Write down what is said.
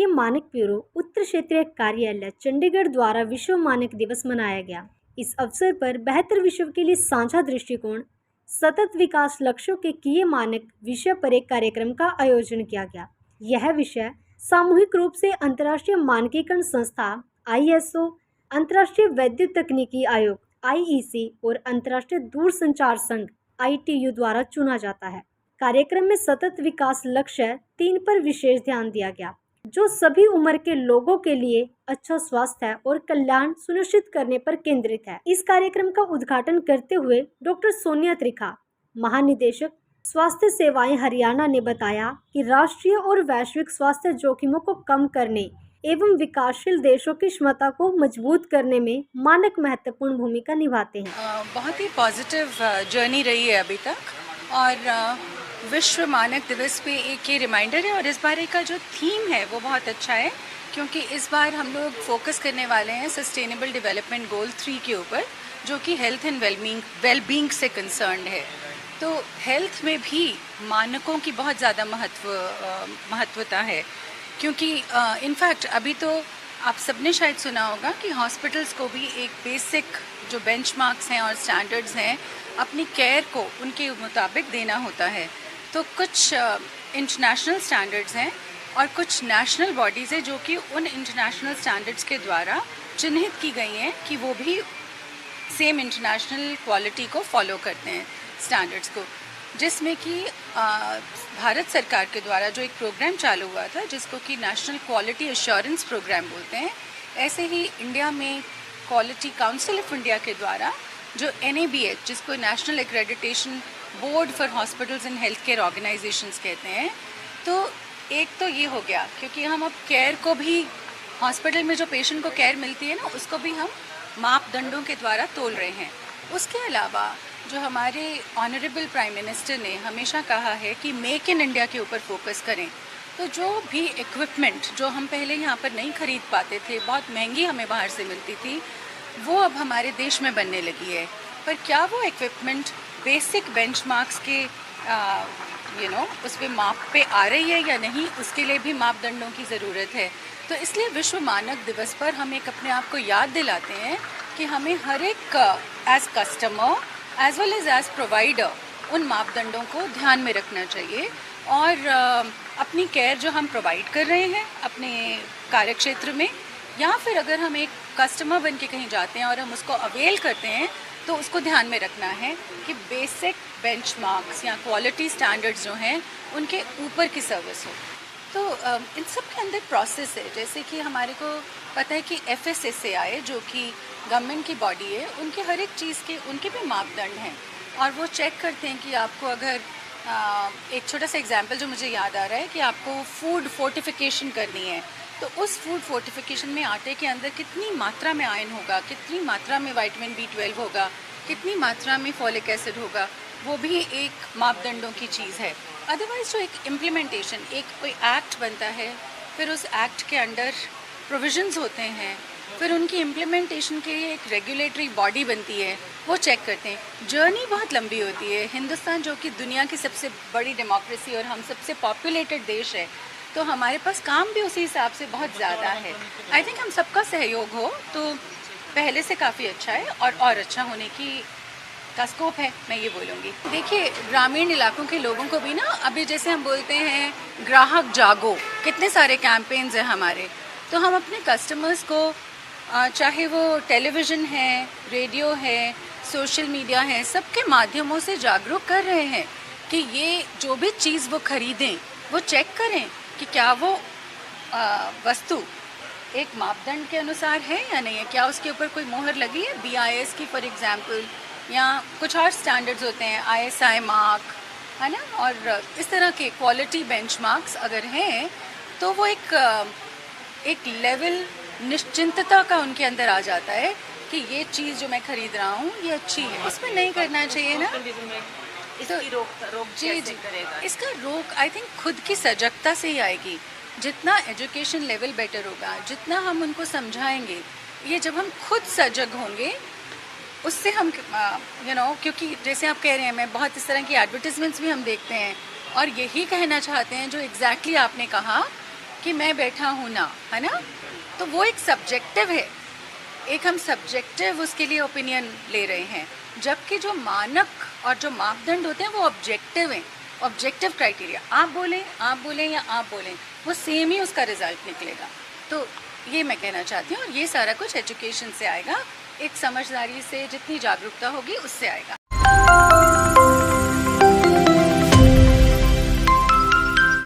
मानक ब्यूरो उत्तर क्षेत्रीय कार्यालय चंडीगढ़ द्वारा विश्व मानक दिवस मनाया गया। इस अवसर पर बेहतर विश्व के लिए साझा दृष्टिकोण, सतत विकास लक्ष्यों के किए मानक विषय पर एक कार्यक्रम का आयोजन किया गया। यह विषय सामूहिक रूप से अंतर्राष्ट्रीय मानकीकरण संस्था ISO, अंतर्राष्ट्रीय वैद्युत तकनीकी आयोग IEC और अंतर्राष्ट्रीय दूरसंचार संघ ITU द्वारा चुना जाता है। कार्यक्रम में सतत विकास लक्ष्य 3 पर विशेष ध्यान दिया गया, जो सभी उम्र के लोगों के लिए अच्छा स्वास्थ्य और कल्याण सुनिश्चित करने पर केंद्रित है। इस कार्यक्रम का उद्घाटन करते हुए डॉक्टर सोनिया त्रिखा, महानिदेशक स्वास्थ्य सेवाएं हरियाणा ने बताया कि राष्ट्रीय और वैश्विक स्वास्थ्य जोखिमों को कम करने एवं विकासशील देशों की क्षमता को मजबूत करने में मानक महत्वपूर्ण भूमिका निभाते हैं। बहुत ही पॉजिटिव जर्नी रही है अभी तक, और विश्व मानक दिवस पे एक ये रिमाइंडर है, और इस बार का जो थीम है वो बहुत अच्छा है, क्योंकि इस बार हम लोग फोकस करने वाले हैं सस्टेनेबल डेवलपमेंट गोल 3 के ऊपर, जो कि हेल्थ एंड वेलबींग से कंसर्न्ड है। तो हेल्थ में भी मानकों की बहुत ज़्यादा महत्वता है, क्योंकि इनफैक्ट अभी तो आप सबने शायद सुना होगा कि हॉस्पिटल्स को भी एक बेसिक जो बेंचमार्क्स हैं और स्टैंडर्ड्स हैं अपनी केयर को उनके मुताबिक देना होता है। तो कुछ इंटरनेशनल स्टैंडर्ड्स हैं और कुछ नेशनल बॉडीज़ हैं जो कि उन इंटरनेशनल स्टैंडर्ड्स के द्वारा चिन्हित की गई हैं कि वो भी सेम इंटरनेशनल क्वालिटी को फॉलो करते हैं, स्टैंडर्ड्स को, जिसमें कि भारत सरकार के द्वारा जो एक प्रोग्राम चालू हुआ था जिसको कि नेशनल क्वालिटी एश्योरेंस प्रोग्राम बोलते हैं, ऐसे ही इंडिया में क्वालिटी काउंसिल ऑफ इंडिया के द्वारा जो NABH, जिसको national accreditation board for hospitals and health care organisations कहते हैं, तो एक तो ये हो गया, क्योंकि हम अब केयर को भी हॉस्पिटल में जो पेशेंट को केयर मिलती है ना, उसको भी हम मापदंडों के द्वारा तोल रहे हैं। उसके अलावा जो हमारे ऑनरेबल प्राइम मिनिस्टर ने हमेशा कहा है कि मेक इन इंडिया के ऊपर फोकस करें, तो जो भी इक्विपमेंट जो हम पहले यहाँ पर नहीं खरीद पाते थे, बहुत महंगी हमें बाहर से मिलती थी, वो अब हमारे देश में बनने लगी है। पर क्या वो इक्विपमेंट बेसिक बेंचमार्क्स के उस पर माप पे आ रही है या नहीं, उसके लिए भी मापदंडों की ज़रूरत है। तो इसलिए विश्व मानक दिवस पर हम एक अपने आप को याद दिलाते हैं कि हमें हर एक as customer as well as provider उन मापदंडों को ध्यान में रखना चाहिए, और अपनी केयर जो हम प्रोवाइड कर रहे हैं अपने कार्यक्षेत्र में, या फिर अगर हम एक कस्टमर बन के कहीं जाते हैं और हम उसको अवेल करते हैं, तो उसको ध्यान में रखना है कि बेसिक बेंचमार्क्स या क्वालिटी स्टैंडर्ड्स जो हैं उनके ऊपर की सर्विस हो। तो इन सब के अंदर प्रोसेस है, जैसे कि हमारे को पता है कि FSSAI जो कि गवर्नमेंट की बॉडी है, उनके हर एक चीज़ के उनके भी मापदंड हैं, और वो चेक करते हैं कि आपको अगर एक छोटा सा एग्जांपल जो मुझे याद आ रहा है कि आपको फूड फोर्टिफिकेशन करनी है, तो उस फूड फोर्टिफिकेशन में आटे के अंदर कितनी मात्रा में आयरन होगा, कितनी मात्रा में विटामिन B12 होगा, कितनी मात्रा में फॉलिक एसिड होगा, वो भी एक मापदंडों की चीज़ है। अदरवाइज जो एक इम्प्लीमेंटेशन, एक कोई एक्ट बनता है, फिर उस एक्ट के अंडर प्रोविजंस होते हैं, फिर उनकी इम्प्लीमेंटेशन के लिए एक रेगुलेटरी बॉडी बनती है, वो चेक करते हैं। जर्नी बहुत लंबी होती है। हिंदुस्तान जो कि दुनिया की सबसे बड़ी डेमोक्रेसी और हम सबसे पॉपुलेटेड देश है, तो हमारे पास काम भी उसी हिसाब से बहुत ज़्यादा है। आई थिंक हम सबका सहयोग हो तो पहले से काफ़ी अच्छा है, और अच्छा होने का स्कोप है, मैं ये बोलूँगी। देखिए, ग्रामीण इलाकों के लोगों को भी ना, अभी जैसे हम बोलते हैं ग्राहक जागो, कितने सारे कैंपेन्स हैं हमारे, तो हम अपने कस्टमर्स को चाहे वो टेलीविज़न है, रेडियो है, सोशल मीडिया है, सबके माध्यमों से जागरूक कर रहे हैं कि ये जो भी चीज़ वो ख़रीदें वो चेक करें कि क्या वो वस्तु एक मापदंड के अनुसार है या नहीं है, क्या उसके ऊपर कोई मोहर लगी है BIS की फॉर एग्जांपल, या कुछ और स्टैंडर्ड्स होते हैं ISI मार्क, है ना, और इस तरह के क्वालिटी बेंचमार्क्स अगर हैं तो वो एक लेवल निश्चिंतता का उनके अंदर आ जाता है कि ये चीज़ जो मैं ख़रीद रहा हूँ ये अच्छी है। इसमें नहीं करना चाहिए ना, इसकी रोक कैसे करेगा? इसका रोक आई थिंक खुद की सजगता से ही आएगी। जितना एजुकेशन लेवल बेटर होगा, जितना हम उनको समझाएंगे, ये जब हम खुद सजग होंगे उससे हम क्योंकि जैसे आप कह रहे हैं, मैं बहुत इस तरह की एडवर्टीजमेंट्स भी हम देखते हैं और यही कहना चाहते हैं जो एग्जैक्टली आपने कहा कि मैं बैठा हूँ ना, है ना, तो वो एक सब्जेक्टिव है, एक हम सब्जेक्टिव उसके लिए ओपिनियन ले रहे हैं, जबकि जो मानक और जो मापदंड होते हैं वो ऑब्जेक्टिव हैं, ऑब्जेक्टिव क्राइटेरिया। आप बोलें या आप बोलें, वो सेम ही उसका रिजल्ट निकलेगा। तो ये मैं कहना चाहती हूँ, और ये सारा कुछ एजुकेशन से आएगा, एक समझदारी से, जितनी जागरूकता होगी उससे आएगा।